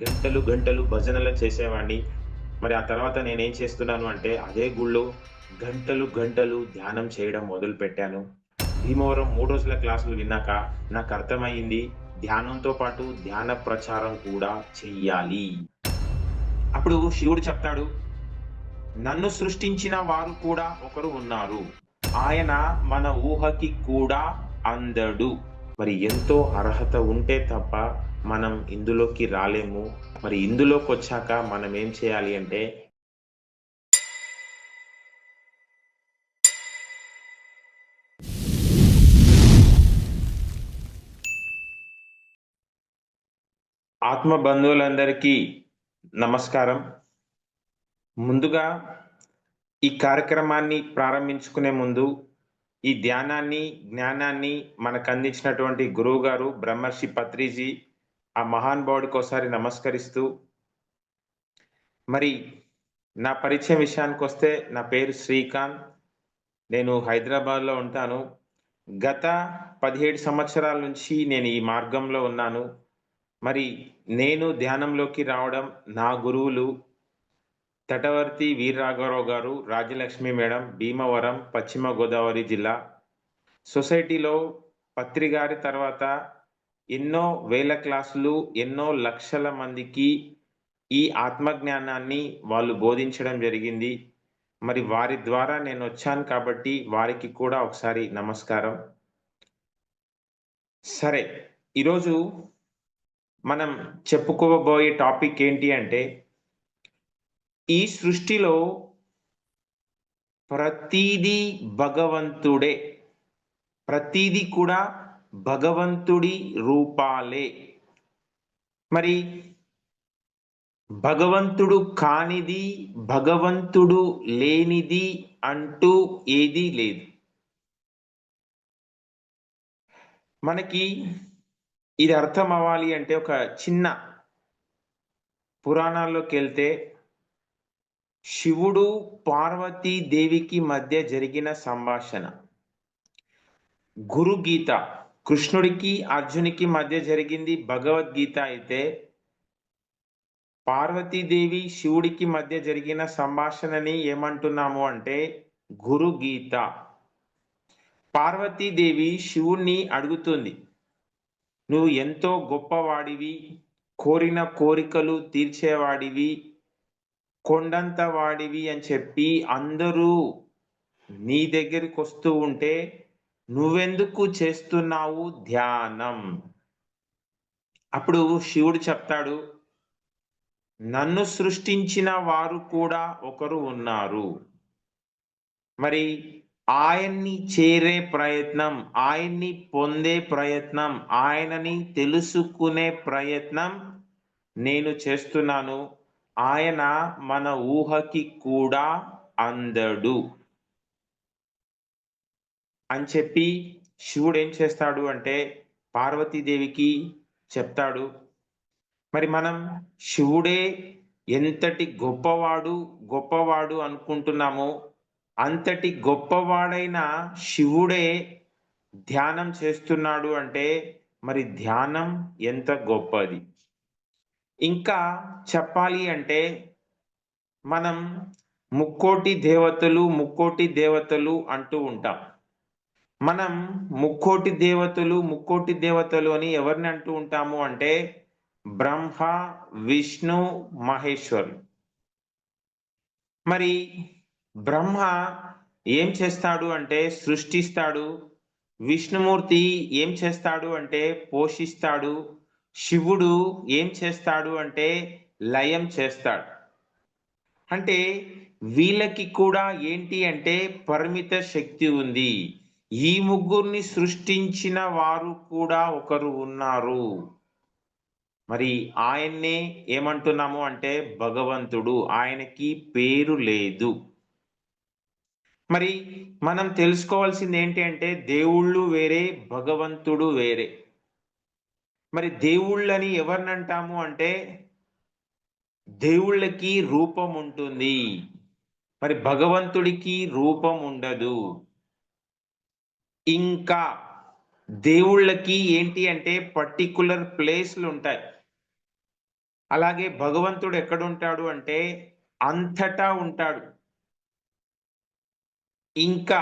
గంటలు గంటలు భజనలు చేసేవాడిని. మరి ఆ తర్వాత నేనేం చేస్తున్నాను అంటే, అదే గుళ్ళో గంటలు గంటలు ధ్యానం చేయడం మొదలుపెట్టాను. భీమవరం 3 రోజుల క్లాసులు విన్నాక నాకర్థమయింది, ధ్యానంతో పాటు ధ్యాన ప్రచారం కూడా చెయ్యాలి. అప్పుడు శివుడు చెప్తాడు, నన్ను సృష్టించిన వారు కూడా ఒకరు ఉన్నారు. ఆయన మన ఊహకి కూడా అందడు. మరి ఎంతో అర్హత ఉంటే తప్ప మనం ఇందులోకి రాలేము. మరి ఇందులోకొచ్చాక మనం ఏం చేయాలి అంటే, ఆత్మ బంధువులందరికీ నమస్కారం. ముందుగా ఈ కార్యక్రమాన్ని ప్రారంభించుకునే ముందు, ఈ ధ్యానాన్ని, జ్ఞానాన్ని మనకందించినటువంటి గురువుగారు బ్రహ్మర్షి పత్రిజీ, ఆ మహానుభావుడికోసారి నమస్కరిస్తూ, మరి నా పరిచయం విషయానికొస్తే నా పేరు శ్రీకాంత్. నేను హైదరాబాద్‌లో ఉంటాను. గత 17 సంవత్సరాల నుంచి నేను ఈ మార్గంలో ఉన్నాను. మరి నేను ధ్యానంలోకి రావడం నా గురువులు తటవర్తి వీరరాఘవరావు గారు, రాజ్యలక్ష్మి మేడం, భీమవరం, పశ్చిమ గోదావరి జిల్లా. సొసైటీలో పత్రి గారి తర్వాత ఎన్నో వేల క్లాసులు, ఎన్నో లక్షల మందికి ఈ ఆత్మజ్ఞానాన్ని వాళ్ళు బోధించడం జరిగింది. మరి వారి ద్వారా నేనొచ్చాను కాబట్టి వారికి కూడా ఒకసారి నమస్కారం. సరే, ఈరోజు మనం చెప్పుకోబోయే టాపిక్ ఏంటి అంటే, ఈ సృష్టిలో ప్రతీదీ భగవంతుడే. ప్రతీదీ కూడా భగవంతుడి రూపాలే. మరి భగవంతుడు కానిది, భగవంతుడు లేనిది అంటూ ఏదీ లేదు. మనకి ఇది అర్థం అవ్వాలి అంటే ఒక చిన్న పురాణాల్లోకెళ్తే, శివుడు, పార్వతీ దేవికి మధ్య జరిగిన సంభాషణ. గురుగీత కృష్ణుడికి, అర్జునికి మధ్య జరిగింది భగవద్గీత అయితే, పార్వతీదేవి, శివుడికి మధ్య జరిగిన సంభాషణని ఏమంటున్నాము అంటే గురుగీత. పార్వతీదేవి శివుణ్ణి అడుగుతుంది, "నువ్వు ఎంతో గొప్పవాడివి, కోరిన కోరికలు తీర్చేవాడివి, కొండంత వాడివి" అని చెప్పి అందరూ నీ దగ్గరికొస్తూ ఉంటే, నువ్వెందుకు చేస్తున్నావు ధ్యానం? అప్పుడు శివుడు చెప్తాడు, నన్ను సృష్టించిన వారు కూడా ఒకరు ఉన్నారు. మరి ఆయన్ని చేరే ప్రయత్నం, ఆయన్ని పొందే ప్రయత్నం, ఆయనని తెలుసుకునే ప్రయత్నం నేను చేస్తున్నాను. ఆయన మన ఊహకి కూడా అందడు అని చెప్పి శివుడేం చేస్తాడు అంటే పార్వతీదేవికి చెప్తాడు. మరి మనం శివుడే ఎంతటి గొప్పవాడు, గొప్పవాడు అనుకుంటున్నామో, అంతటి గొప్పవాడైన శివుడే ధ్యానం చేస్తున్నాడు అంటే, మరి ధ్యానం ఎంత గొప్పది. ఇంకా చెప్పాలి అంటే, మనం ముక్కోటి దేవతలు, ముక్కోటి దేవతలు అంటూ ఉంటాం. మనం ముక్కోటి దేవతలు, ముక్కోటి దేవతలు అని ఎవరిని అంటూ ఉంటాము అంటే, బ్రహ్మ, విష్ణు, మహేశ్వరులు. మరి బ్రహ్మ ఏం చేస్తాడు అంటే సృష్టిస్తాడు. విష్ణుమూర్తి ఏం చేస్తాడు అంటే పోషిస్తాడు. శివుడు ఏం చేస్తాడు అంటే లయం చేస్తాడు. అంటే వీళ్ళకి కూడా ఏంటి అంటే పరిమిత శక్తి ఉంది. ఈ ముగ్గురిని సృష్టించిన వారు కూడా ఒకరు ఉన్నారు. మరి ఆయన్నే ఏమంటున్నాము అంటే భగవంతుడు. ఆయనకి పేరు లేదు. మరి మనం తెలుసుకోవాల్సింది ఏంటి అంటే దేవుళ్ళు వేరే, భగవంతుడు వేరే. మరి దేవుళ్ళని ఎవరినంటాము అంటే దేవుళ్ళకి రూపం ఉంటుంది. మరి భగవంతుడికి రూపం ఉండదు. ఇంకా దేవుళ్ళకి ఏంటి అంటే పర్టిక్యులర్ ప్లేస్‌లుంటాయి. అలాగే భగవంతుడు ఎక్కడుంటాడు అంటే అంతటా ఉంటాడు. ఇంకా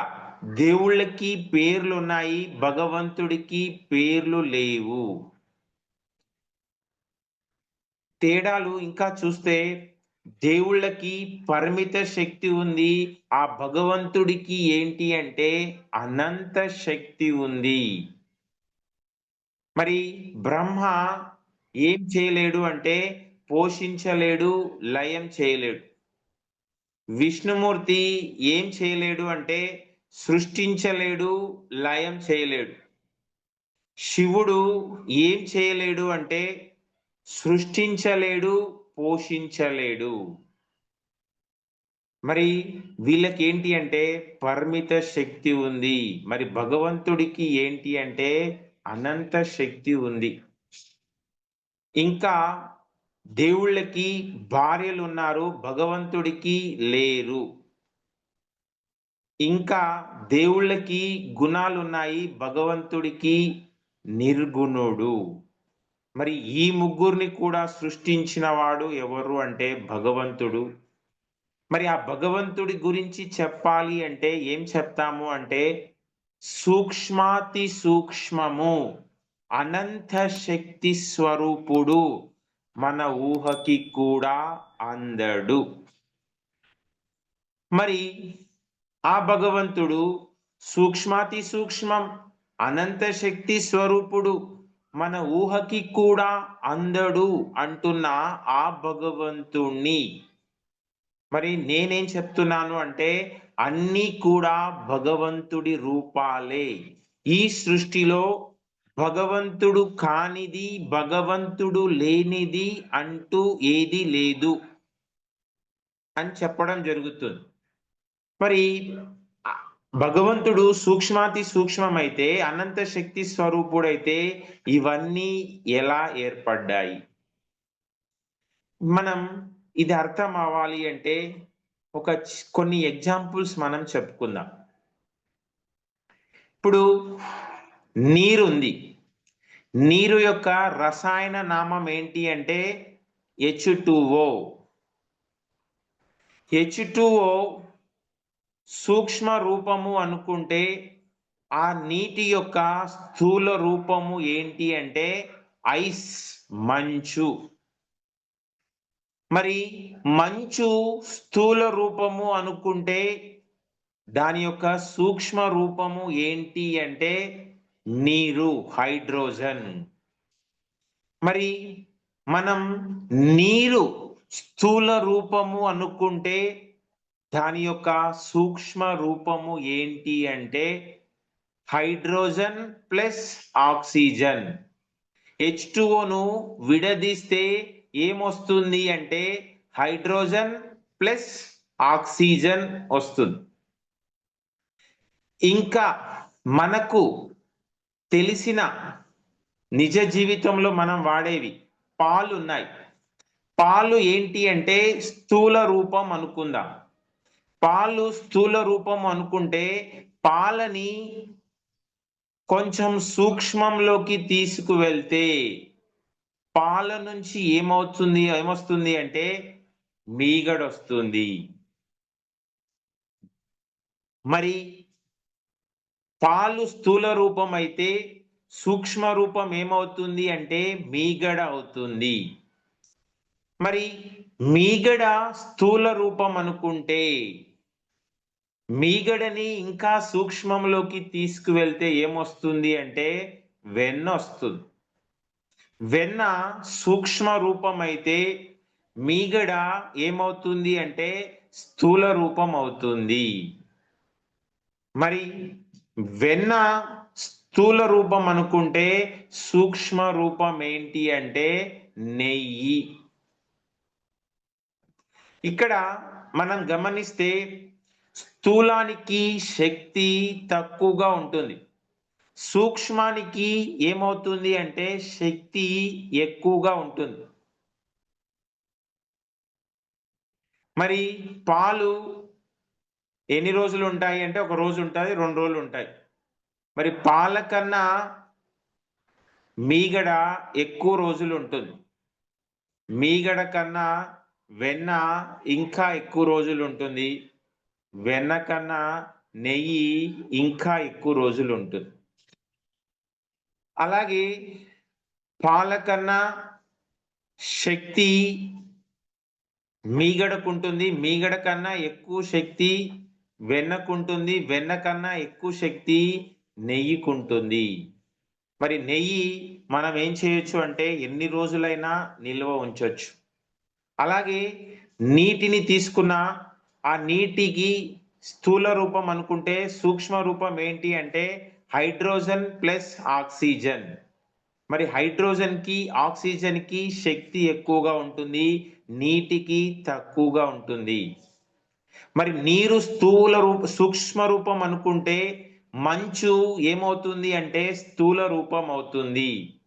దేవుళ్ళకి పేర్లున్నాయి, భగవంతుడికి పేర్లు లేవు. తేడాలు ఇంకా చూస్తే దేవుళ్ళకి పరిమిత శక్తి ఉంది. ఆ భగవంతుడికి ఏంటి అంటే అనంత శక్తి ఉంది. మరి బ్రహ్మ ఏం చేయలేడు అంటే పోషించలేడు, లయం చేయలేడు. విష్ణుమూర్తి ఏం చేయలేడు అంటే సృష్టించలేడు, లయం చేయలేడు. శివుడు ఏం చేయలేడు అంటే సృష్టించలేడు, పోషించలేడు. మరి వీళ్ళకేంటి అంటే పరిమిత శక్తి ఉంది. మరి భగవంతుడికి ఏంటి అంటే అనంత శక్తి ఉంది. ఇంకా దేవుళ్ళకి భార్యలున్నారు, భగవంతుడికి లేరు. ఇంకా దేవుళ్ళకి గుణాలున్నాయి, భగవంతుడికి నిర్గుణుడు. మరి ఈ ముగ్గురిని కూడా సృష్టించిన వాడు ఎవరు అంటే భగవంతుడు. మరి ఆ భగవంతుడి గురించి చెప్పాలి అంటే ఏం చెప్తాము అంటే సూక్ష్మాతి సూక్ష్మము అనంత శక్తి స్వరూపుడు మన ఊహకి కూడా అందడు. మరి ఆ భగవంతుడు సూక్ష్మాతి సూక్ష్మం అనంత శక్తి స్వరూపుడు మన ఊహకి కూడా అందడు అంటున్న ఆ భగవంతుణ్ణి మరి నేనేం చెప్తున్నాను అంటే అన్నీ కూడా భగవంతుడి రూపాలే. ఈ సృష్టిలో భగవంతుడు కానిది, భగవంతుడు లేనిది అంటూ ఏది లేదు అని చెప్పడం జరుగుతుంది. మరి భగవంతుడు సూక్ష్మాతి సూక్ష్మమైతే, అనంత శక్తి స్వరూపుడైతే ఇవన్నీ ఎలా ఏర్పడ్డాయి? మనం ఇది అర్థం అవ్వాలి అంటే కొన్ని ఎగ్జాంపుల్స్ మనం చెప్పుకుందాం. ఇప్పుడు నీరుంది. నీరు యొక్క రసాయన నామం ఏంటి అంటే H2O. H2O సూక్ష్మ రూపము అనుకుంటే ఆ నీటి యొక్క స్థూల రూపము ఏంటి అంటే ఐస్, మంచు. మరి మంచు స్థూల రూపము అనుకుంటే దాని యొక్క సూక్ష్మ రూపము ఏంటి అంటే నీరు, హైడ్రోజన్. మరి మనం నీరు స్థూల రూపము అనుకుంటే దాని యొక్క సూక్ష్మ రూపము ఏంటి అంటే హైడ్రోజన్ ప్లస్ ఆక్సిజన్. H2Oను విడదీస్తే ఏమొస్తుంది అంటే హైడ్రోజన్ ప్లస్ ఆక్సిజన్ వస్తుంది. ఇంకా మనకు తెలిసిన నిజ జీవితంలో మనం వాడేవి పాలు ఉన్నాయి. పాలు ఏంటి అంటే స్థూల రూపం అనుకుందాం. పాలు స్థూల రూపం అనుకుంటే పాలని కొంచెం సూక్ష్మంలోకి తీసుకువెళ్తే పాల నుంచి ఏమొస్తుంది అంటే మీగడ వస్తుంది. మరి పాలు స్థూల రూపం అయితే సూక్ష్మ రూపం ఏమవుతుంది అంటే మీగడ అవుతుంది. మరి మీగడ స్థూల రూపం అనుకుంటే మీగడని ఇంకా సూక్ష్మంలోకి తీసుకువెళ్తే ఏమొస్తుంది అంటే వెన్న వస్తుంది. వెన్న సూక్ష్మ రూపం అయితే మీగడ ఏమవుతుంది అంటే స్థూల రూపం అవుతుంది. మరి వెన్న స్థూల రూపం అనుకుంటే సూక్ష్మ రూపం ఏంటి అంటే నెయ్యి. ఇక్కడ మనం గమనిస్తే స్థూలానికి శక్తి తక్కువగా ఉంటుంది, సూక్ష్మానికి ఏమవుతుంది అంటే శక్తి ఎక్కువగా ఉంటుంది. మరి పాలు ఎన్ని రోజులు ఉంటాయి అంటే ఒక రోజు ఉంటుంది, 2 రోజులు ఉంటాయి. మరి పాల కన్నా మీగడ ఎక్కువ రోజులు ఉంటుంది. మీగడ కన్నా వెన్న ఇంకా ఎక్కువ రోజులు ఉంటుంది. వెన్న కన్నా నెయ్యి ఇంకా ఎక్కువ రోజులు ఉంటుంది. అలాగే పాల కన్నా శక్తి మీగడకుంటుంది. మీగడ కన్నా ఎక్కువ శక్తి వెన్నకుంటుంది. వెన్న కన్నా ఎక్కువ శక్తి నెయ్యికుంటుంది. మరి నెయ్యి మనం ఏం చేయొచ్చు అంటే ఎన్ని రోజులైనా నిల్వ ఉంచొచ్చు. అలాగే నీటిని తీసుకున్న ఆ నీటికి స్థూల రూపం అనుకుంటే సూక్ష్మ రూపం ఏంటి అంటే హైడ్రోజన్ ప్లస్ ఆక్సిజన్. మరి హైడ్రోజన్‌కి, ఆక్సిజన్‌కి శక్తి ఎక్కువగా ఉంటుంది. నీటికి తక్కువగా ఉంటుంది. మరి నీరు సూక్ష్మ రూపం అనుకుంటే మంచు ఏమవుతుంది అంటే స్థూల రూపం అవుతుంది.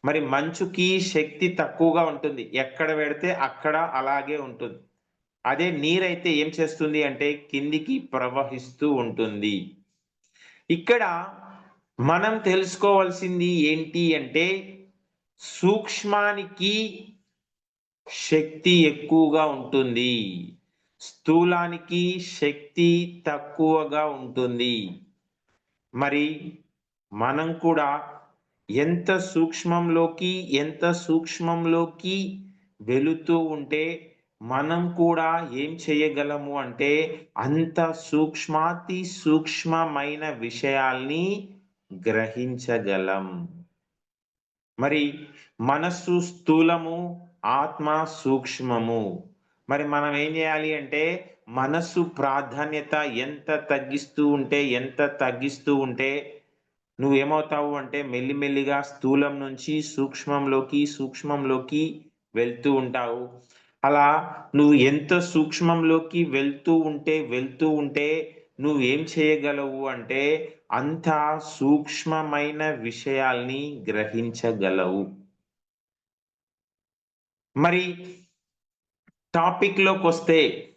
మరి మంచుకి శక్తి తక్కువగా ఉంటుంది. ఎక్కడ పెడితే అక్కడ అలాగే ఉంటుంది. అదే నీరైతే ఏం చేస్తుంది అంటే కిందికి ప్రవహిస్తూ ఉంటుంది. ఇక్కడ మనం తెలుసుకోవాల్సింది ఏంటి అంటే సూక్ష్మానికి శక్తి ఎక్కువగా ఉంటుంది. స్థూలానికి శక్తి తక్కువగా ఉంటుంది. మరి మనం కూడా ఎంత సూక్ష్మంలోకి వెళుతూ ఉంటే మనం కూడా ఏం చేయగలము అంటే అంత సూక్ష్మమైన విషయాల్ని గ్రహించగలం. మరి మనస్సు స్థూలము, ఆత్మ సూక్ష్మము. మరి మనం ఏం చేయాలి అంటే మనస్సు ప్రాధాన్యత ఎంత తగ్గిస్తూ ఉంటే నువ్వేమవుతావు అంటే మెల్లిమెల్లిగా స్థూలం నుంచి సూక్ష్మంలోకి వెళ్తూ ఉంటావు. అలా నువ్వు ఎంత సూక్ష్మంలోకి వెళ్తూ ఉంటే నువ్వేం చేయగలవు అంటే అంత సూక్ష్మమైన విషయాల్ని గ్రహించగలవు. మరి టాపిక్‌లోకొస్తే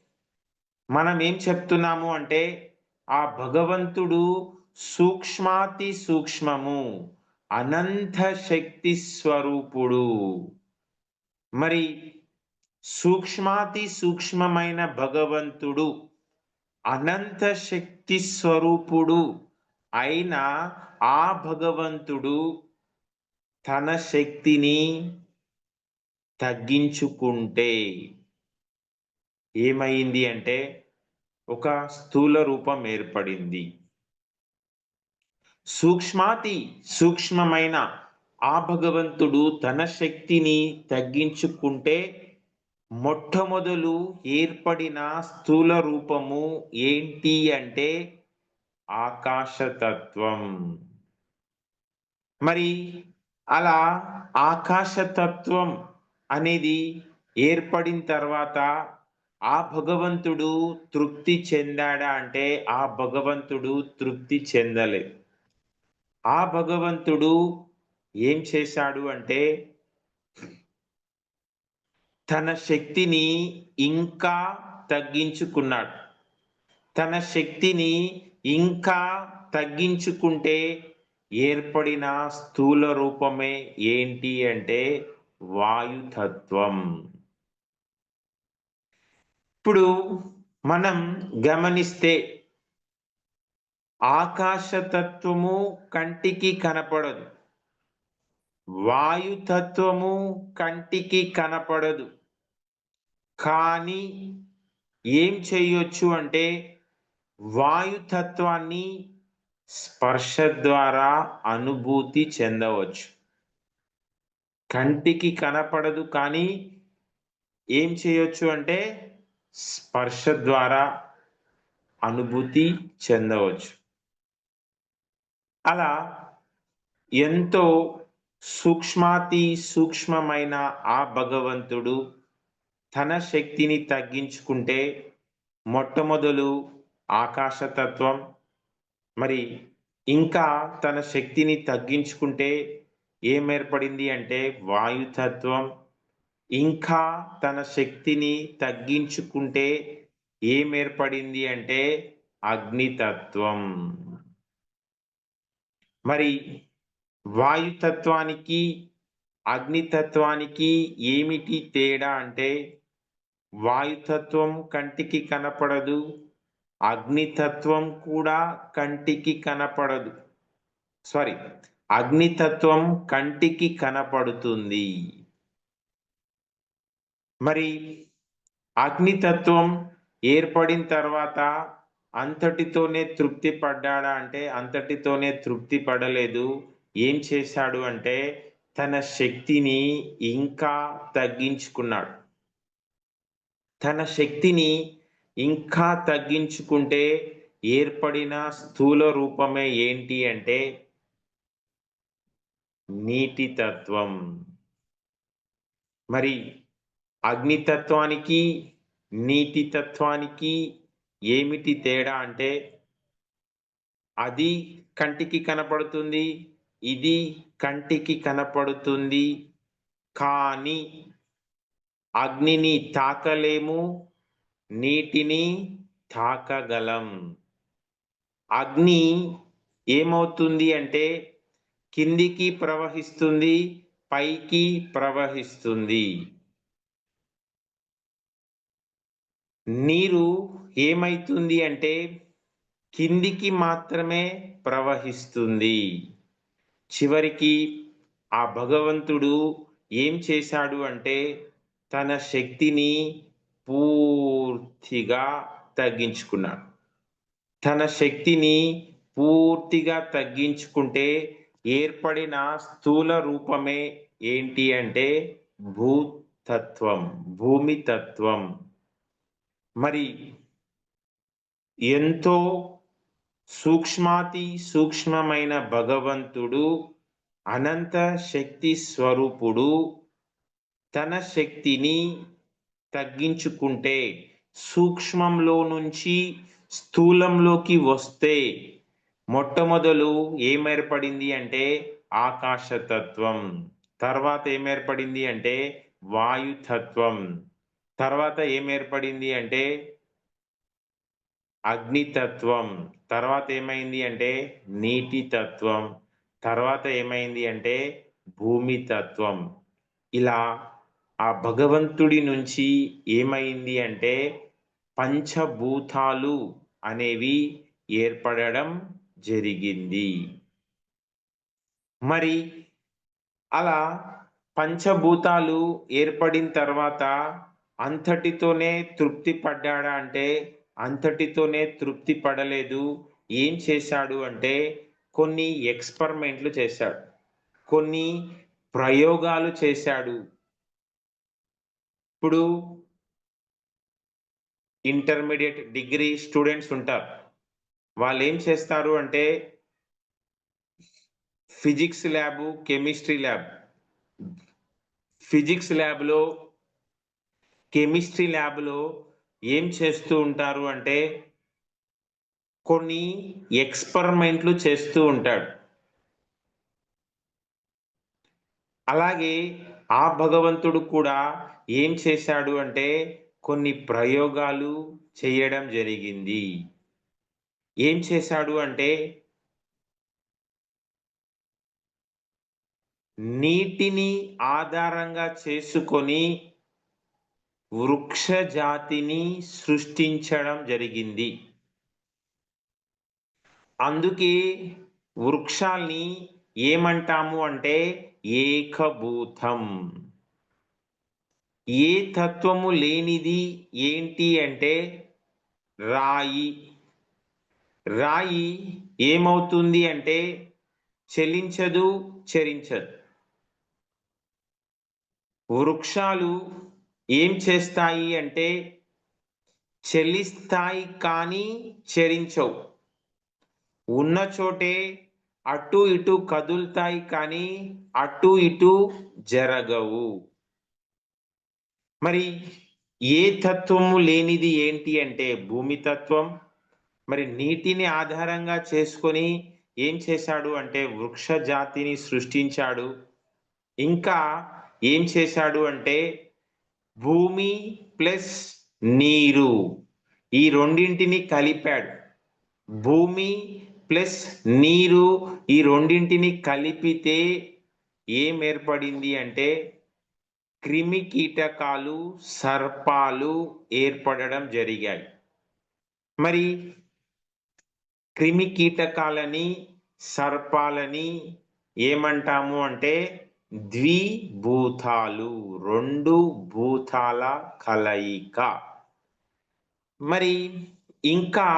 మనం ఏం చెప్తున్నాము అంటే ఆ భగవంతుడు సూక్ష్మాతి సూక్ష్మము, అనంత శక్తి స్వరూపుడు. మరి సూక్ష్మాతి సూక్ష్మమైన భగవంతుడు అనంత శక్తి స్వరూపుడు అయిన ఆ భగవంతుడు తన శక్తిని తగ్గించుకుంటే ఏమైంది అంటే ఒక స్థూల రూపం ఏర్పడింది. సూక్ష్మమైన ఆ భగవంతుడు తన శక్తిని తగ్గించుకుంటే మొట్టమొదలు ఏర్పడిన స్థూల రూపము ఏంటి అంటే ఆకాశతత్వం. మరి అలా ఆకాశతత్వం అనేది ఏర్పడిన తర్వాత ఆ భగవంతుడు తృప్తి చెందాడా అంటే ఆ భగవంతుడు తృప్తి చెందలేదు. ఆ భగవంతుడు ఏం చేశాడు అంటే తన శక్తిని ఇంకా తగ్గించుకున్నాడు. తన శక్తిని ఇంకా తగ్గించుకుంటే ఏర్పడిన స్థూల రూపమే ఏంటి అంటే వాయుతత్వం. ఇప్పుడు మనం గమనిస్తే ఆకాశతత్వము కంటికి కనపడదు. వాయుతత్వము కంటికి కనపడదు. కానీ ఏం చేయొచ్చు అంటే వాయుతత్వాన్ని స్పర్శ ద్వారా అనుభూతి చెందవచ్చు. కంటికి కనపడదు కానీ ఏం చేయొచ్చు అంటే స్పర్శ ద్వారా అనుభూతి చెందవచ్చు. అలా ఎంతో సూక్ష్మమైన ఆ భగవంతుడు తన శక్తిని తగ్గించుకుంటే మొట్టమొదలు ఆకాశతత్వం, మరి ఇంకా తన శక్తిని తగ్గించుకుంటే ఏమేర్పడింది అంటే వాయుతత్వం, ఇంకా తన శక్తిని తగ్గించుకుంటే ఏమేర్పడింది అంటే అగ్నితత్వం. మరి వాయుతత్వానికి అగ్నితత్వానికి ఏమిటి తేడా అంటే వాయుతత్వం కంటికి కనపడదు, అగ్నితత్వం కూడా కంటికి కనపడదు. సారీ, అగ్నితత్వం కంటికి కనపడుతుంది. మరి అగ్నితత్వం ఏర్పడిన తర్వాత అంతటితోనే తృప్తి పడ్డాడా అంటే అంతటితోనే తృప్తి పడలేదు. ఏం చేశాడు అంటే తన శక్తిని ఇంకా తగ్గించుకున్నాడు. తన శక్తిని ఇంకా తగ్గించుకుంటే ఏర్పడిన స్థూల రూపమే ఏంటి అంటే నీటి తత్వం. మరి అగ్నితత్వానికి నీటి తత్వానికి ఏమిటి తేడా అంటే అది కంటికి కనపడుతుంది, ఇది కంటికి కనపడుతుంది, కానీ అగ్నిని తాకలేము, నీటిని తాకగలం. అగ్ని ఏమవుతుంది అంటే కిందికి ప్రవహిస్తుంది, పైకి ప్రవహిస్తుంది. నీరు ఏమైతుంది అంటే కిందికి మాత్రమే ప్రవహిస్తుంది. చివరికి ఆ భగవంతుడు ఏం చేశాడు అంటే తన శక్తిని పూర్తిగా తగ్గించుకున్నాడు. తన శక్తిని పూర్తిగా తగ్గించుకుంటే ఏర్పడిన స్థూల రూపమే ఏంటి అంటే భూతత్వం, భూమి తత్వం. మరి ఎంతో సూక్ష్మాతి సూక్ష్మమైన భగవంతుడు అనంత శక్తి స్వరూపుడు తన శక్తిని తగ్గించుకుంటే సూక్ష్మంలో నుంచి స్థూలంలోకి వస్తే మొట్టమొదలు ఏమేర్పడింది అంటే ఆకాశతత్వం, తర్వాత ఏమేర్పడింది అంటే వాయుతత్వం, తర్వాత ఏమేర్పడింది అంటే అగ్నితత్వం, తర్వాత ఏమైంది అంటే నీటి తత్వం, తర్వాత ఏమైంది అంటే భూమి తత్వం. ఇలా ఆ భగవంతుడి నుంచి ఏమైంది అంటే పంచభూతాలు అనేవి ఏర్పడడం జరిగింది. మరి అలా పంచభూతాలు ఏర్పడిన తర్వాత అంతటితోనే తృప్తి పడ్డాడా అంటే అంతటితోనే తృప్తి పడలేదు. ఏం చేశాడు అంటే కొన్ని ఎక్స్పెరిమెంట్లు చేశాడు, కొన్ని ప్రయోగాలు చేశాడు. ఇప్పుడు ఇంటర్మీడియట్ డిగ్రీ స్టూడెంట్స్ ఉంటారు. వాళ్ళు ఏం చేస్తారు అంటే physics lab, chemistry lab, physics ల్యాబ్లో కెమిస్ట్రీ ల్యాబ్లో ఏం చేస్తూ ఉంటారు అంటే కొన్ని ఎక్స్పెరిమెంట్లు చేస్తూ ఉంటాడు. అలాగే ఆ భగవంతుడు కూడా ఏం చేశాడు అంటే కొన్ని ప్రయోగాలు చేయడం జరిగింది. ఏం చేశాడు అంటే నీటిని ఆధారంగా చేసుకొని వృక్ష జాతిని సృష్టించడం జరిగింది. అందుకే వృక్షాల్ని ఏమంటాము అంటే ఏకభూతం. ఏ తత్వము లేనిది ఏంటి అంటే రాయి. రాయి ఏమవుతుంది అంటే చలించదు, చరించదు. వృక్షాలు ఏం చేస్తాయి అంటే చలిస్తాయి కానీ చరించవు. ఉన్న చోటే అటు ఇటు కదులుతాయి కానీ అటు ఇటు జరగవు. మరి ఏ తత్వము లేనిది ఏంటి అంటే భూమి తత్వం. మరి నీటిని ఆధారంగా చేసుకొని ఏం చేశాడు అంటే వృక్ష జాతిని సృష్టించాడు. ఇంకా ఏం చేశాడు అంటే భూమి ప్లస్ నీరు ఈ రెండింటిని కలిపాడు. భూమి ప్లస్ నీరు ఈ రెండింటిని కలిపితే ఏం ఏర్పడింది అంటే క్రిమి కీటకాలు, సర్పాలు ఏర్పడడం జరిగాయి. మరి క్రిమి కీటకాలని, సర్పాలని ఏమంటాము అంటే ద్విభూతాలు, రెండు భూతాల కలయిక. మరి ఇంకా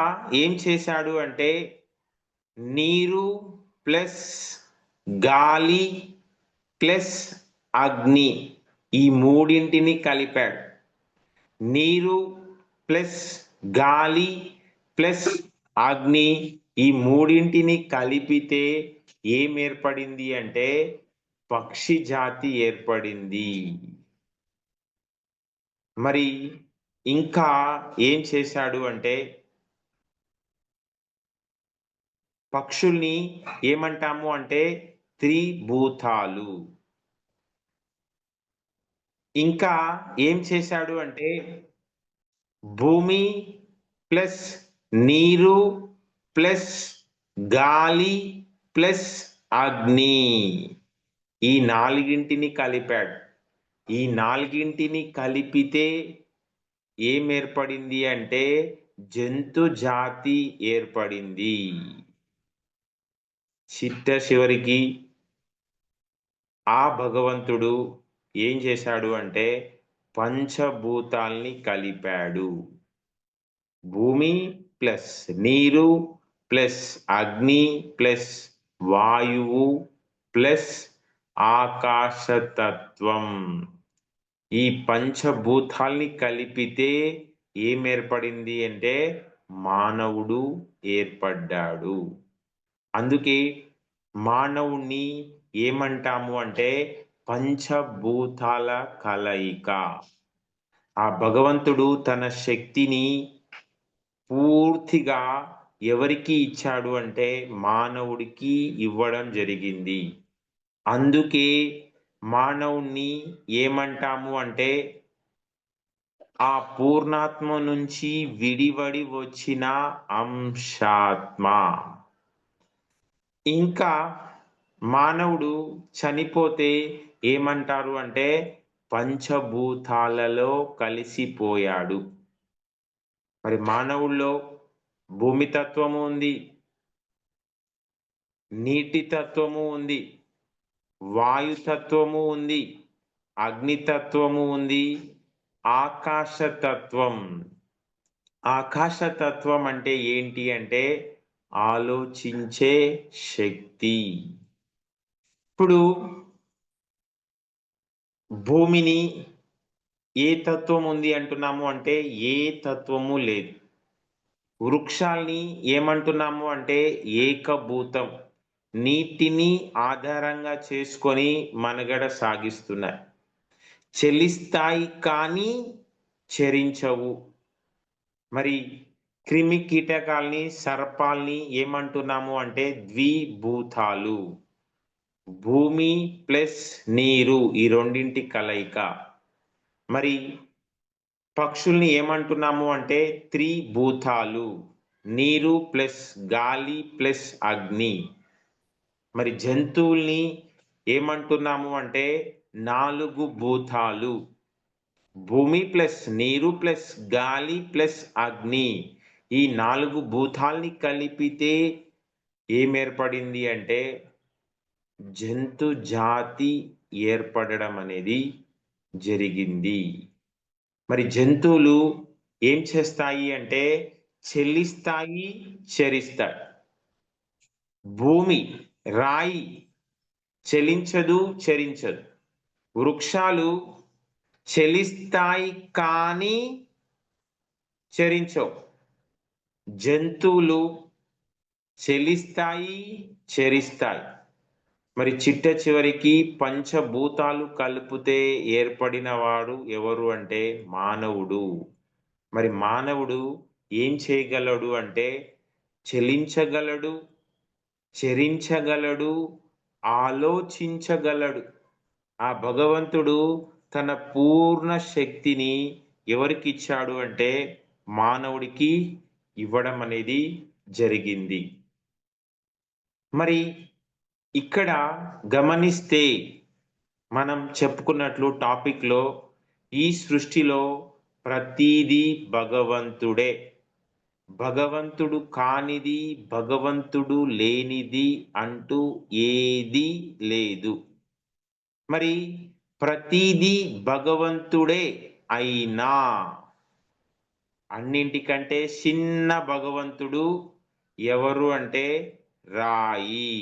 ఏం చేశాడు అంటే నీరు ప్లస్ గాలి ప్లస్ అగ్ని ఈ మూడింటిని కలిపాడు. నీరు ప్లస్ గాలి ప్లస్ అగ్ని ఈ మూడింటిని కలిపితే ఏం ఏర్పడింది అంటే పక్షి జాతి ఏర్పడింది. మరి ఇంకా ఏం చేశాడు అంటే పక్షుల్ని ఏమంటాము అంటే త్రిభూతాలు. ఇంకా ఏం చేశాడు అంటే భూమి ప్లస్ నీరు ప్లస్ గాలి ప్లస్ అగ్ని ఈ నాలుగింటిని కలిపాడు. ఈ నాలుగింటిని కలిపితే ఏం ఏర్పడింది అంటే జంతు జాతి ఏర్పడింది. చిట్ట చివరికి ఆ భగవంతుడు ఏం చేశాడు అంటే పంచభూతాల్ని కలిపాడు. భూమి ప్లస్ నీరు ప్లస్ అగ్ని ప్లస్ వాయువు ప్లస్ ఆకాశతత్వం ఈ పంచభూతాల్ని కలిపితే ఏం ఏర్పడింది అంటే మానవుడు ఏర్పడ్డాడు. అందుకే మానవుణ్ణి ఏమంటాము అంటే పంచభూతాల కలయిక. ఆ భగవంతుడు తన శక్తిని పూర్తిగా ఎవరికి ఇచ్చాడు అంటే మానవుడికి ఇవ్వడం జరిగింది. అందుకే మానవుణ్ణి ఏమంటాము అంటే ఆ పూర్ణాత్మ నుంచి విడివడి వచ్చిన అంశాత్మ. ఇంకా మానవుడు చనిపోతే ఏమంటారు అంటే పంచభూతాలలో కలిసిపోయాడు. మరి మానవుల్లో భూమి తత్వము ఉంది, నీటి తత్వము ఉంది, వాయుతత్వము ఉంది, అగ్నితత్వము ఉంది, ఆకాశతత్వం. ఆకాశతత్వం అంటే ఏంటి అంటే ఆలోచించే శక్తి. ఇప్పుడు భూమిని ఏ తత్వం ఉంది అంటున్నాము అంటే ఏ తత్వము లేదు. వృక్షాల్ని ఏమంటున్నాము అంటే ఏకభూతం, నీటిని ఆధారంగా చేసుకొని మనుగడ సాగిస్తున్నాయి. చెలిస్తాయి కానీ చరించవు. మరి క్రిమి కీటకాల్ని, సర్పాల్ని ఏమంటున్నాము అంటే ద్విభూతాలు. భూమి ప్లస్ నీరు ఈ రెండింటి కలయిక. మరి పక్షుల్ని ఏమంటున్నాము అంటే త్రిభూతాలు. నీరు ప్లస్ గాలి ప్లస్ అగ్ని. మరి జంతువుల్ని ఏమంటున్నాము అంటే 4 భూతాలు. భూమి ప్లస్ నీరు ప్లస్ గాలి ప్లస్ అగ్ని ఈ 4 భూతాల్ని కలిపితే ఏం ఏర్పడింది అంటే జంతు జాతి ఏర్పడడం అనేది జరిగింది. మరి జంతువులు ఏం చేస్తాయి అంటే చెల్లిస్తాయి, చరిస్తాయి. భూమి రాయి చెలించదు, చరించదు. వృక్షాలు చెలిస్తాయి కానీ చరించవు. జంతువులు చెలిస్తాయి, చరిస్తాయి. మరి చిట్ట చివరికి పంచభూతాలు కలిపితే ఏర్పడిన వాడు ఎవరు అంటే మానవుడు. మరి మానవుడు ఏం చేయగలడు అంటే చెలించగలడు, చరించగలడు, ఆలోచించగలడు. ఆ భగవంతుడు తన పూర్ణ శక్తిని ఎవరికి ఇచ్చాడు అంటే మానవుడికి ఇవ్వడం అనేది జరిగింది. మరి ఇక్కడ గమనిస్తే మనం చెప్పుకున్నట్లు టాపిక్‌లో ఈ సృష్టిలో ప్రతీదీ భగవంతుడే. భగవంతుడు కానిది, భగవంతుడు లేనిది అంటూ ఏదీ లేదు. మరి ప్రతీదీ భగవంతుడే అయినా అన్నింటికంటే చిన్న భగవంతుడు ఎవరు అంటే రాయి.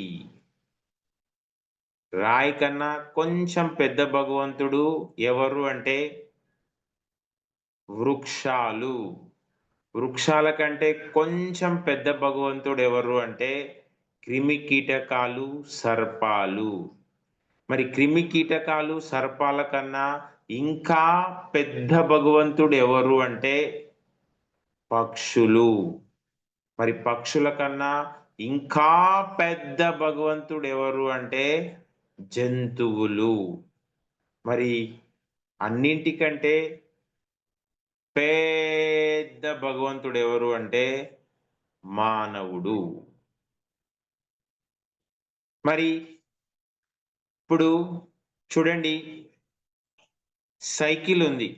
రాయి కన్నా కొంచెం పెద్ద భగవంతుడు ఎవరు అంటే వృక్షాలు. వృక్షాల కంటే కొంచెం పెద్ద భగవంతుడు ఎవరు అంటే క్రిమికీటకాలు, సర్పాలు. మరి క్రిమికీటకాలు, సర్పాల కన్నా ఇంకా పెద్ద భగవంతుడు ఎవరు అంటే పక్షులు. మరి పక్షుల కన్నా ఇంకా పెద్ద భగవంతుడు ఎవరు అంటే జంతువులు. మరి అన్నింటికంటే పెద్ద భగవంతుడు ఎవరు అంటే మానవుడు. మరి ఇప్పుడు చూడండి, సైకిల్ ఉంది.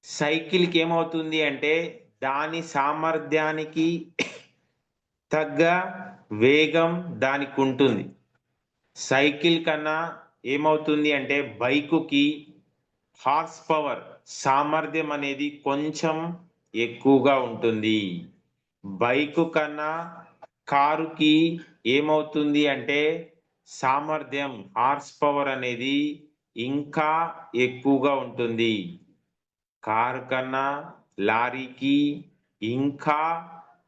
సైకిల్‌కి ఏమవుతుంది అంటే దాని సామర్థ్యానికి తగ్గ వేగం దానికుంటుంది. సైకిల్ కన్నా ఏమవుతుంది అంటే బైకుకి హార్స్ పవర్ సామర్థ్యం అనేది కొంచెం ఎక్కువగా ఉంటుంది. బైకు కన్నా కారుకి ఏమవుతుంది అంటే సామర్థ్యం హార్స్ పవర్ అనేది ఇంకా ఎక్కువగా ఉంటుంది. కారు కన్నా లారీకి ఇంకా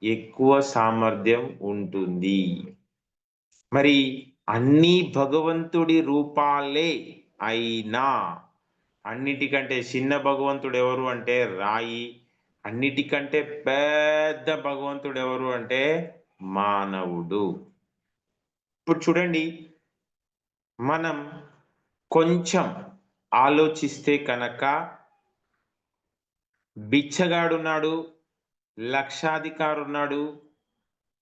ఎక్కువ సామర్థ్యం ఉంటుంది. మరి అన్నీ భగవంతుడి రూపాలే అయినా అన్నిటికంటే చిన్న భగవంతుడు ఎవరు అంటే రాయి. అన్నిటికంటే పెద్ద భగవంతుడు ఎవరు అంటే మానవుడు. ఇప్పుడు చూడండి, మనం కొంచెం ఆలోచిస్తే కనుక బిచ్చగాడున్నాడు, లక్షాధికారున్నాడు,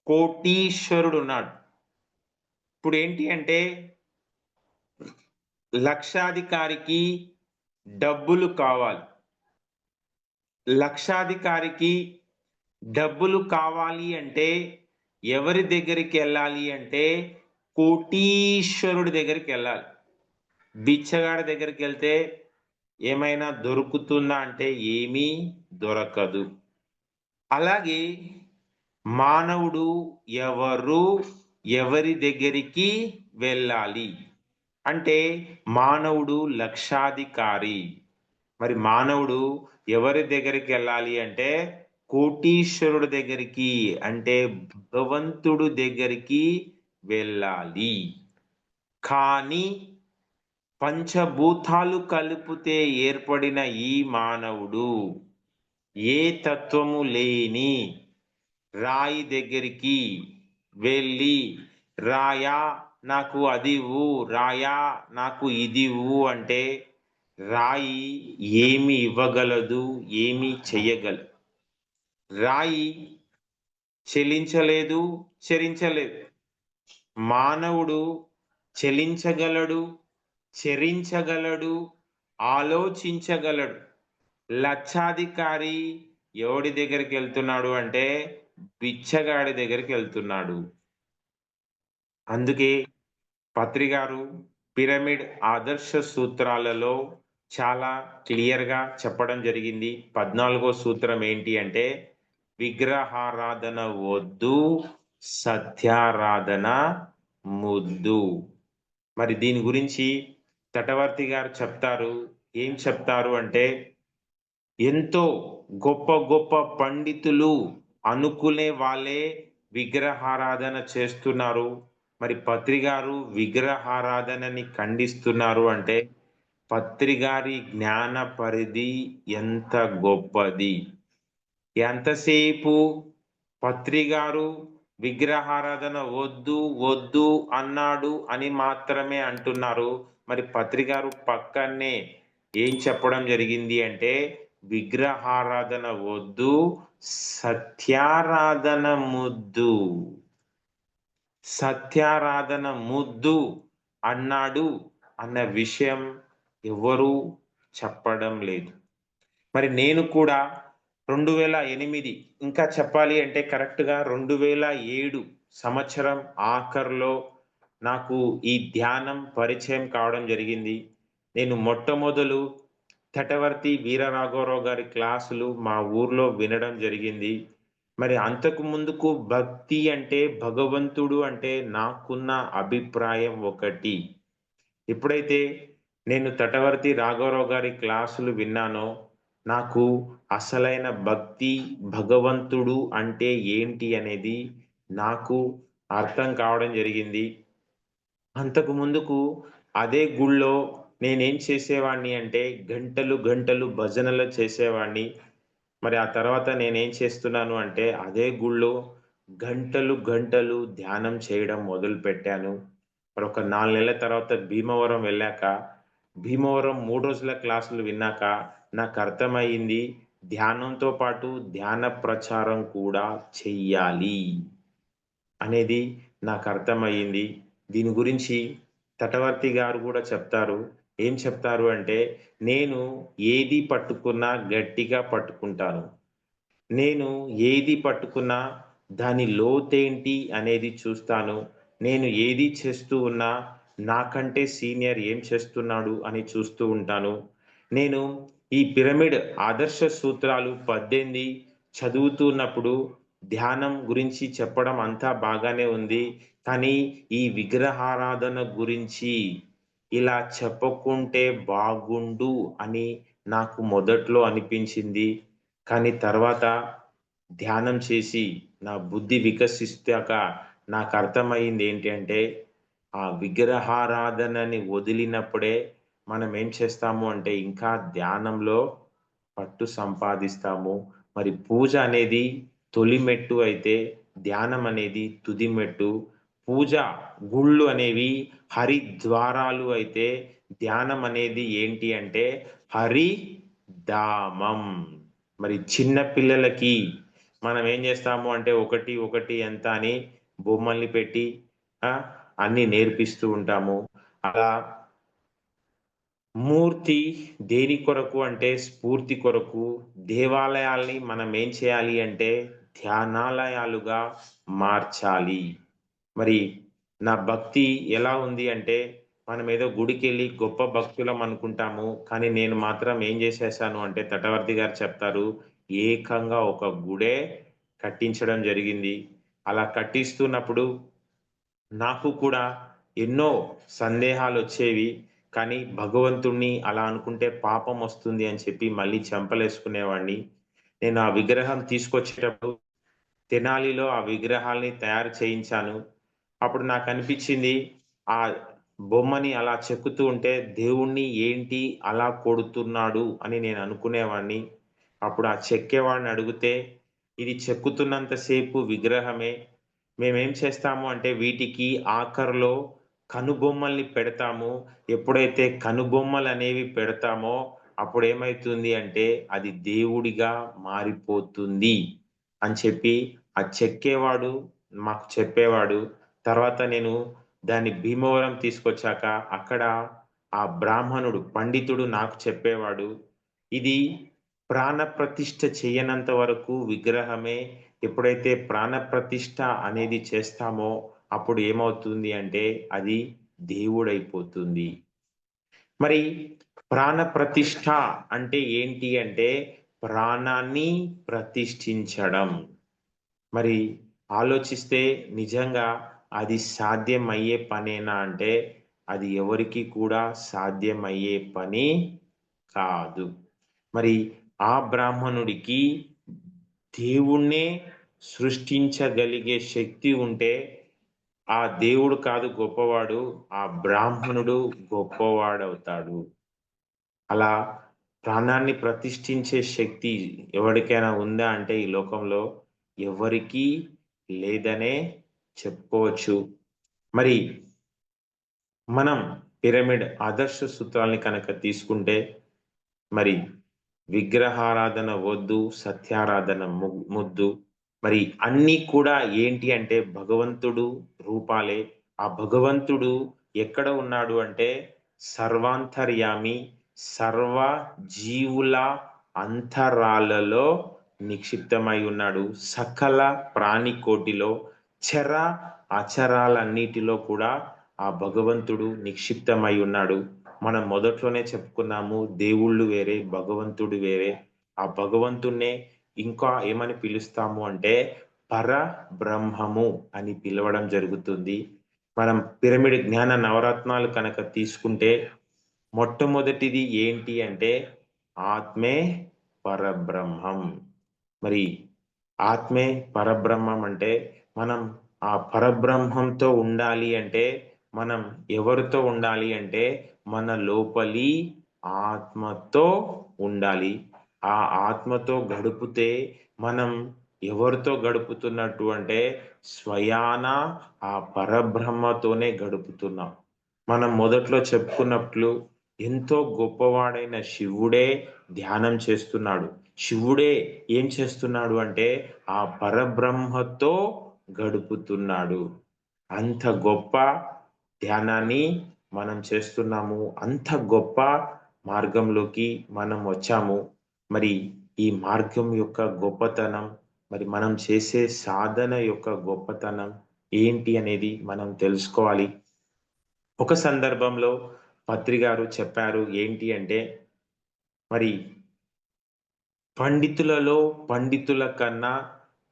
కోటీశ్వరుడున్నాడు. ఇప్పుడేంటి అంటే లక్షాధికారికి డబ్బులు కావాలి. లక్షాధికారికి డబ్బులు కావాలి అంటే ఎవరి దగ్గరికెళ్ళాలి అంటే కోటీశ్వరుడి దగ్గరికెళ్ళాలి. బిచ్చగాడి దగ్గరికెళ్తే ఏమైనా దొరుకుతుందా అంటే ఏమీ దొరకదు. అలాగే మానవుడు ఎవరు, ఎవరి దగ్గరికి వెళ్ళాలి అంటే మానవుడు లక్షాధికారి. మరి మానవుడు ఎవరి దగ్గరికెళ్ళాలి అంటే కోటీశ్వరుడి దగ్గరికి అంటే భగవంతుడు దగ్గరికి వెళ్ళాలి. కానీ పంచభూతాలు కలిపితే ఏర్పడిన ఈ మానవుడు ఏ తత్వము లేని రాయి దగ్గరికి వెళ్ళి రాయా నాకు అది ఇవ్వు, రాయా నాకు ఇది ఇవ్వు అంటే రాయి ఏమి ఇవ్వగలదు, ఏమి చెయ్యగలదు. రాయి చెలించలేదు, చరించలేదు. మానవుడు చెలించగలడు, చరించగలడు, ఆలోచించగలడు. లక్షాధికారి ఎవడి దగ్గరికెళ్తున్నాడు అంటే బిచ్చగాడి దగ్గరికెళ్తున్నాడు. అందుకే పత్రి గారు పిరమిడ్ ఆదర్శ సూత్రాలలో చాలా క్లియర్‌గా చెప్పడం జరిగింది. 14 సూత్రం ఏంటి అంటే విగ్రహారాధన వద్దు, సత్యారాధన ముద్దు. మరి దీని గురించి తటవర్తి గారు చెప్తారు. ఏం చెప్తారు అంటే ఎంతో గొప్ప గొప్ప పండితులు అనుకునే వాళ్ళే విగ్రహారాధన చేస్తున్నారు. మరి పత్రి గారు విగ్రహారాధనని ఖండిస్తున్నారు అంటే పత్రి గారి జ్ఞాన పరిధి ఎంత గొప్పది. ఎంతసేపు పత్రి గారు విగ్రహారాధన వద్దు, వద్దు అన్నాడు అని మాత్రమే అంటున్నారు. మరి పత్రి గారు పక్కనే ఏం చెప్పడం జరిగింది అంటే విగ్రహారాధన వద్దు, సత్యారాధన ముద్దు. సత్యారాధన ముద్దు అన్నాడు అన్న విషయం ఎవ్వరూ చెప్పడం లేదు. మరి నేను కూడా 2008, ఇంకా చెప్పాలి అంటే కరెక్ట్‌గా 2007 సంవత్సరం ఆఖరిలో నాకు ఈ ధ్యానం పరిచయం కావడం జరిగింది. నేను మొట్టమొదలు తటవర్తి వీర రాఘవరావు గారి క్లాసులు మా ఊర్లో వినడం జరిగింది. మరి అంతకు ముందుకు భక్తి అంటే, భగవంతుడు అంటే నాకున్న అభిప్రాయం ఒకటి. ఎప్పుడైతే నేను తటవర్తి రాఘవరావు గారి క్లాసులు విన్నానో, నాకు అసలైన భక్తి, భగవంతుడు అంటే ఏంటి అనేది నాకు అర్థం కావడం జరిగింది. అంతకు ముందుకు అదే గుడిలో నేనేం చేసేవాడిని అంటే, గంటలు, గంటలు భజనలు చేసేవాడిని. మరి ఆ తర్వాత నేనేం చేస్తున్నాను అంటే, అదే గుడిలో గంటలు, గంటలు ధ్యానం చేయడం మొదలుపెట్టాను. మరొక 4 నెలల తర్వాత భీమవరం వెళ్ళాక, భీమవరం 3 రోజుల క్లాసులు విన్నాక నాకర్థమయింది, ధ్యానంతో పాటు ధ్యాన ప్రచారం కూడా చెయ్యాలి అనేది నాకర్థమయ్యింది. దీని గురించి తటవర్తి గారు గూడా చెప్తారు. ఏం చెప్తారు అంటే, "నేను ఏది పట్టుకున్నా గట్టిగా పట్టుకుంటాను. నేను ఏది పట్టుకున్నా దాని లోతేంటి అనేది చూస్తాను. నేను ఏది చేస్తూ ఉన్నా నాకంటే సీనియర్ ఏం చేస్తున్నాడు అని చూస్తూ ఉంటాను. నేను ఈ పిరమిడ్ ఆదర్శ సూత్రాలు 18 చదువుతున్నప్పుడు ధ్యానం గురించి చెప్పడం అంతా బాగానే ఉంది. కానీ ఈ విగ్రహారాధన గురించి ఇలా చెప్పకుంటే బాగుండు అని నాకు మొదట్లో అనిపించింది. కానీ తర్వాత ధ్యానం చేసి నా బుద్ధి వికసిస్తాక నాకర్థమయింది ఏంటి అంటే, ఆ విగ్రహారాధనని వదిలినప్పుడే మనం ఏం చేస్తాము అంటే, ఇంకా ధ్యానంలో పట్టు సంపాదిస్తాము. మరి పూజ అనేది తొలి మెట్టు అయితే, ధ్యానం అనేది తుది మెట్టు. పూజ, గుళ్ళు అనేవి హరిద్వారాలు అయితే, ధ్యానం అనేది ఏంటి అంటే హరిధామం. మరి చిన్న పిల్లలకి మనం ఏం చేస్తాము అంటే, 1, 1 ఎంత అని బొమ్మల్ని పెట్టి ఆ! అన్నీ నేర్పిస్తూ ఉంటాము. అలా మూర్తి దేని కొరకు అంటే స్ఫూర్తి కొరకు, దేవాలయాల్ని మనం ఏం చేయాలి అంటే ధ్యానాలయాలుగా మార్చాలి. మరి నా భక్తి ఎలా ఉంది అంటే, మనమేదో గుడికెళ్ళి గొప్ప భక్తులం అనుకుంటాము. కానీ నేను మాత్రం ఏం జేసేసాను అంటే, తటవర్తి గారు చెప్తారు, ఏకంగా ఒక గుడే కట్టించడం జరిగింది. అలా కట్టిస్తున్నప్పుడు నాకు కూడా ఎన్నో సందేహాలొచ్చేవి. కానీ భగవంతుడిని అలా అనుకుంటే పాపమొస్తుంది అని చెప్పి మళ్ళీ చెంపలేసుకునేవాడిని. నేను ఆ విగ్రహం తీసుకొచ్చేటప్పుడు తెనాలిలో ఆ విగ్రహాల్ని తయారు చేయించాను. అప్పుడు నాకనిపిచ్చింది, ఆ బొమ్మని అలా చెక్కుతూ ఉంటే దేవుడిని ఏంటి అలా కొడుతున్నాడు అని నేను అనుకునేవాడిని. అప్పుడు ఆ చెక్కేవాడిని అడిగితే, "ఇది చెక్కుతున్నంత సేపు విగ్రహమే. మేమేం చేస్తాము అంటే వీటికి ఆఖరిలో కనుబొమ్మల్ని పెడతాము. ఎప్పుడైతే కనుబొమ్మలనేవి పెడతామో అప్పుడేమైతుంది అంటే అది దేవుడిగా మారిపోతుంది" అని చెప్పి ఆ చెక్కేవాడు మాకు చెప్పేవాడు. తర్వాత నేను దాన్ని భీమవరం తీసుకొచ్చాక అక్కడ ఆ బ్రాహ్మణుడు, పండితుడు నాకు చెప్పేవాడు. ఇది ప్రాణప్రతిష్ఠ చెయ్యనంత వరకు విగ్రహమే. ఎప్పుడైతే ప్రాణప్రతిష్ఠ అనేది చేస్తామో అప్పుడు ఏమవుతుంది అంటే అది దేవుడైపోతుంది. మరి ప్రాణప్రతిష్ఠ అంటే ఏంటి అంటే ప్రాణాన్ని ప్రతిష్ఠించడం. మరి ఆలోచిస్తే నిజంగా అది సాధ్యమయ్యే పనేనా అంటే, అది ఎవరికీ కూడా సాధ్యమయ్యే పని కాదు. మరి ఆ బ్రాహ్మణుడికి దేవుడినే సృష్టించగలిగే శక్తి ఉంటే, ఆ దేవుడు కాదు గొప్పవాడు, ఆ బ్రాహ్మణుడు గొప్పవాడవుతాడు. అలా ప్రాణాన్ని ప్రతిష్ఠించే శక్తి ఎవరికైనా ఉందా అంటే ఈ లోకంలో ఎవ్వరికీ లేదనే చెప్పుకోవచ్చు. మరి మనం పిరమిడ్ ఆదర్శ సూత్రాల్ని కనుక తీసుకుంటే, మరి విగ్రహారాధన వద్దు, సత్యారాధన ముద్దు. మరి అన్నీ కూడా ఏంటి అంటే భగవంతుడు రూపాలే. ఆ భగవంతుడు ఎక్కడ ఉన్నాడు అంటే సర్వాంతర్యామి, సర్వ జీవుల అంతరాలలో నిక్షిప్తమై ఉన్నాడు. సకల ప్రాణికోటిలో చర అచరాలన్నిటిలో కూడా ఆ భగవంతుడు నిక్షిప్తమై ఉన్నాడు. మనం మొదట్లోనే చెప్పుకున్నాము, దేవుళ్ళు వేరే, భగవంతుడు వేరే. ఆ భగవంతుణ్ణే ఇంకా ఏమని పిలుస్తాము అంటే పరబ్రహ్మము అని పిలవడం జరుగుతుంది. మనం పిరమిడ్ జ్ఞాన నవరత్నాలు కనుక తీసుకుంటే మొట్టమొదటిది ఏంటి అంటే ఆత్మే పరబ్రహ్మం. మరి ఆత్మే పరబ్రహ్మం అంటే మనం ఆ పరబ్రహ్మంతో ఉండాలి అంటే మనం ఎవరితో ఉండాలి అంటే మన లోపలి ఆత్మతో ఉండాలి. ఆ ఆత్మతో గడిపితే మనం ఎవరితో గడుపుతున్నట్టు అంటే స్వయాన ఆ పరబ్రహ్మతోనే గడుపుతున్నాం. మనం మొదట్లో చెప్పుకున్నట్లు ఎంతో గొప్పవాడైన శివుడే ధ్యానం చేస్తున్నాడు. శివుడే ఏం చేస్తున్నాడు అంటే ఆ పరబ్రహ్మతో గడుపుతున్నాడు. అంత గొప్ప ధ్యానాన్ని మనం చేస్తున్నాము. అంత గొప్ప మార్గంలోకి మనం వచ్చాము. మరి ఈ మార్గం యొక్క గొప్పతనం, మరి మనం చేసే సాధన యొక్క గొప్పతనం ఏంటి అనేది మనం తెలుసుకోవాలి. ఒక సందర్భంలో పత్రి గారు చెప్పారు ఏంటి అంటే, మరి పండితులలో పండితుల కన్నా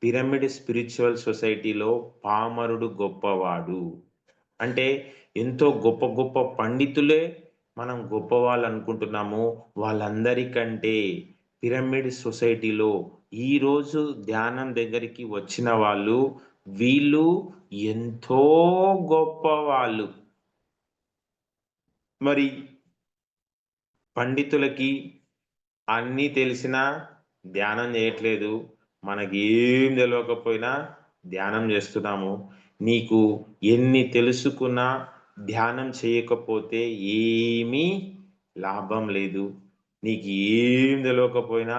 పిరమిడ్ స్పిరిచువల్ సొసైటీలో పామరుడు గొప్పవాడు. అంటే ఎంతో గొప్ప గొప్ప పండితులే మనం గొప్పవాళ్ళు అనుకుంటున్నాము. వాళ్ళందరికంటే పిరమిడ్ సొసైటీలో ఈరోజు ధ్యానం దగ్గరికి వచ్చిన వాళ్ళు, వీళ్ళు ఎంతో గొప్పవాళ్ళు. మరి పండితులకి అన్నీ తెలిసినా ధ్యానం చేయట్లేదు. మనకి ఏం తెలవకపోయినా ధ్యానం చేస్తున్నాము. నీకు ఎన్ని తెలుసుకున్నా ధ్యానం చేయకపోతే ఏమీ లాభం లేదు. నీకు ఏం తెలవకపోయినా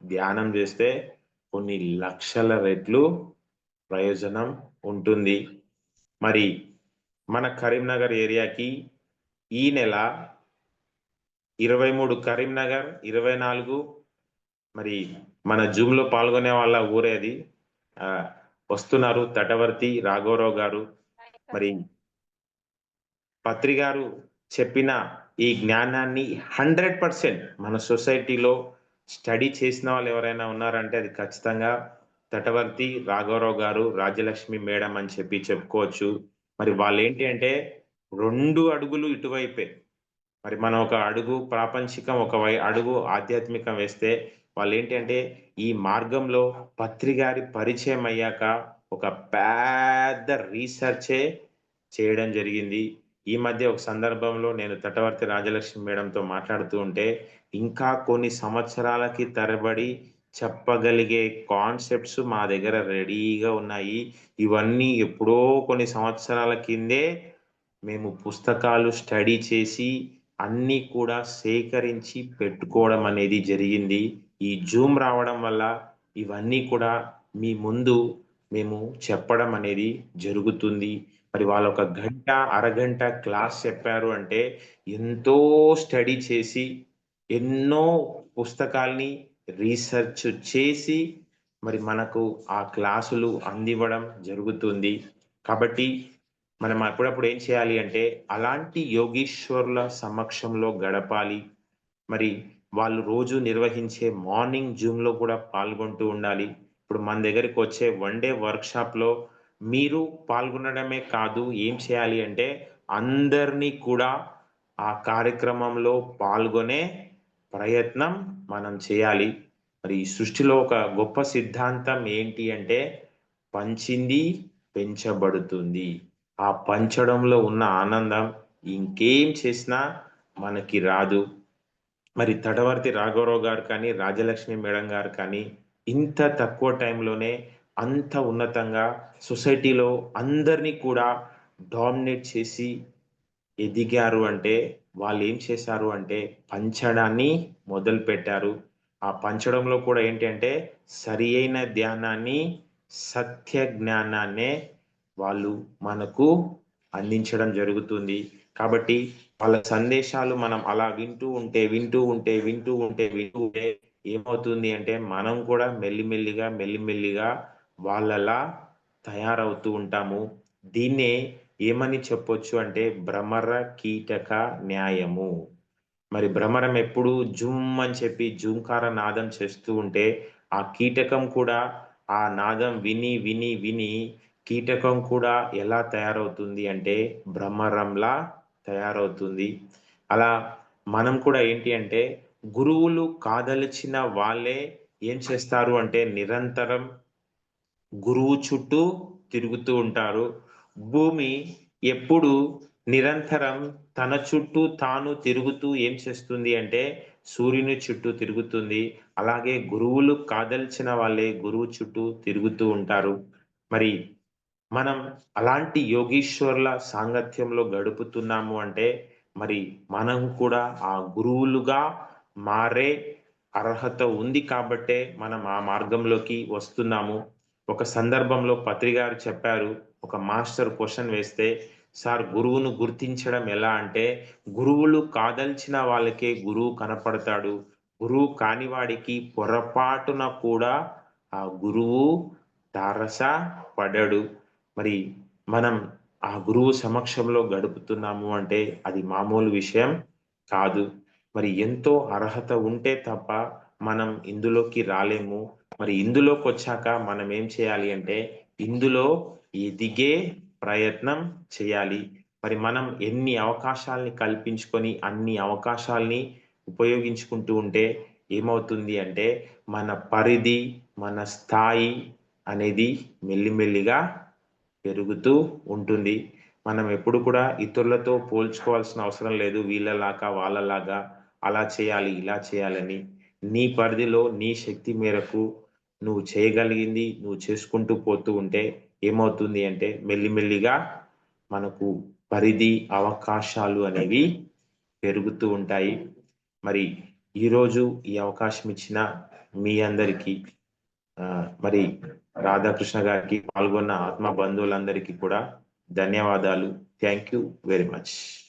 ధ్యానం చేస్తే కొన్ని లక్షల రెట్లు ప్రయోజనం ఉంటుంది. మరి మన కరీంనగర్ ఏరియాకి ఈ నెల 23 కరీంనగర్, 24 మరి మన జూమ్‌లో పాల్గొనే వాళ్ళ ఊరే అది. వస్తున్నారు తటవర్తి రాఘవరావు గారు. మరి పత్రి గారు చెప్పిన ఈ జ్ఞానాన్ని 100% మన సొసైటీలో స్టడీ చేసిన వాళ్ళు ఎవరైనా ఉన్నారంటే అది ఖచ్చితంగా తటవర్తి రాఘవరావు గారు, రాజ్యలక్ష్మి మేడం అని చెప్పి చెప్పుకోవచ్చు. మరి వాళ్ళేంటి అంటే 2 అడుగులు ఇటువైపే. మరి మనం ఒక అడుగు ప్రాపంచికం, ఒక అడుగు ఆధ్యాత్మికం వేస్తే వాళ్ళేంటి అంటే ఈ మార్గంలో పత్రి గారి పరిచయం అయ్యాక ఒక పెద్ద రీసెర్చే చేయడం జరిగింది. ఈ మధ్య ఒక సందర్భంలో నేను తటవర్తి రాజలక్ష్మి మేడంతో మాట్లాడుతూ ఉంటే, ఇంకా కొన్ని సంవత్సరాలకి తరబడి చెప్పగలిగే కాన్సెప్ట్స్ మా దగ్గర రెడీగా ఉన్నాయి. ఇవన్నీ ఎప్పుడో కొన్ని సంవత్సరాల కిందే మేము పుస్తకాలు స్టడీ చేసి అన్నీ కూడా సేకరించి పెట్టుకోవడం అనేది జరిగింది. ఈ జూమ్ రావడం వల్ల ఇవన్నీ కూడా మీ ముందు మేము చెప్పడం అనేది జరుగుతుంది. మరి వాళ్ళొక గంట, అరగంట క్లాస్ చెప్పారు అంటే ఎంతో స్టడీ చేసి, ఎన్నో పుస్తకాల్ని రీసెర్చ్ చేసి మరి మనకు ఆ క్లాసులు అందివ్వడం జరుగుతుంది. కాబట్టి మనం అప్పుడప్పుడు ఏం చేయాలి అంటే అలాంటి యోగీశ్వరుల సమక్షంలో గడపాలి. మరి వాళ్ళు రోజు నిర్వహించే మార్నింగ్ జూమ్‌లో కూడా పాల్గొంటూ ఉండాలి. ఇప్పుడు మన దగ్గరికి వచ్చే వన్ డే వర్క్‌షాప్‌లో మీరు పాల్గొనడమే కాదు, ఏం చేయాలి అంటే అందరినీ కూడా ఆ కార్యక్రమంలో పాల్గొనే ప్రయత్నం మనం చేయాలి. మరి ఈ సృష్టిలో ఒక గొప్ప సిద్ధాంతం ఏంటి అంటే పంచింది పెంచబడుతుంది. ఆ పంచడంలో ఉన్న ఆనందం ఇంకేం చేసినా మనకి రాదు. మరి తడవర్తి రాఘవరావు గారు కానీ, రాజలక్ష్మి మేడం గారు కానీ ఇంత తక్కువ టైంలోనే అంత ఉన్నతంగా సొసైటీలో అందరినీ కూడా డామినేట్ చేసి ఎదిగారు అంటే వాళ్ళేం చేశారు అంటే పంచడాన్ని మొదలుపెట్టారు. ఆ పంచడంలో కూడా ఏంటి అంటే సరియైన ధ్యానాన్ని, సత్య జ్ఞానాన్నే వాళ్ళు మనకు అందించడం జరుగుతుంది. కాబట్టి వాళ్ళ సందేశాలు మనం అలా వింటూ ఉంటే ఏమవుతుంది అంటే మనం కూడా మెల్లిమెల్లిగా వాళ్ళలా తయారవుతూ ఉంటాము. దీన్నే ఏమని చెప్పొచ్చు అంటే భ్రమర కీటక న్యాయము. మరి భ్రమరం ఎప్పుడు జుమ్ అని చెప్పి జూంకార నాదం చేస్తూ ఉంటే ఆ కీటకం కూడా ఆ నాదం విని కీటకం కూడా ఎలా తయారవుతుంది అంటే భ్రమరంలా తయారవుతుంది. అలా మనం కూడా ఏంటి అంటే గురువులు కాదలిచిన వాళ్ళే ఏం చేస్తారు అంటే నిరంతరం గురువు చుట్టూ తిరుగుతూ ఉంటారు. భూమి ఎప్పుడు నిరంతరం తన చుట్టూ తాను తిరుగుతూ ఏం చేస్తుంది అంటే సూర్యుని చుట్టూ తిరుగుతుంది. అలాగే గురువులు కాదలిచిన వాళ్ళే గురువు చుట్టూ తిరుగుతూ ఉంటారు. మరి మనం అలాంటి యోగీశ్వరుల సాంగత్యంలో గడుపుతున్నాము అంటే మరి మనం కూడా ఆ గురువులుగా మారే అర్హత ఉంది కాబట్టే మనం ఆ మార్గంలోకి వస్తున్నాము. ఒక సందర్భంలో పత్రి గారు చెప్పారు. ఒక మాస్టర్ క్వెషన్ వేస్తే, "సార్ గురువును గుర్తించడం ఎలా?" అంటే, "గురువులు కాదలిచిన వాళ్ళకే గురువు కనపడతాడు. గురువు కాని వాడికి పొరపాటున కూడా ఆ గురువు తారస పడడు." మరి మనం ఆ గురువు సమక్షంలో గడుపుతున్నాము అంటే అది మామూలు విషయం కాదు. మరి ఎంతో అర్హత ఉంటే తప్ప మనం ఇందులోకి రాలేము. మరి ఇందులోకొచ్చాక మనం ఏం చేయాలి అంటే, ఇందులో ఎదిగే ప్రయత్నం చేయాలి. మరి మనం ఎన్ని అవకాశాల్ని కల్పించుకొని, అన్ని అవకాశాల్ని ఉపయోగించుకుంటూ ఉంటే ఏమవుతుంది అంటే, మన పరిధి, మన స్థాయి అనేది మెల్లిమెల్లిగా పెరుగుతూ ఉంటుంది. మనం ఎప్పుడు కూడా ఇతరులతో పోల్చుకోవాల్సిన అవసరం లేదు. వీళ్ళలాగా, వాళ్ళలాగా అలా చేయాలి, ఇలా చేయాలని. నీ పరిధిలో, నీ శక్తి మేరకు నువ్వు చేయగలిగింది నువ్వు చేసుకుంటూ పోతూ ఉంటే ఏమవుతుంది అంటే మెల్లిమెల్లిగా మనకు పరిధి, అవకాశాలు అనేవి పెరుగుతూ ఉంటాయి. మరి ఈరోజు ఈ అవకాశం ఇచ్చిన మీ అందరికీ మరి రాధాకృష్ణ గారికి పాల్గొన్న ఆత్మ బంధువులందరికీ కూడా ధన్యవాదాలు. Thank you very much.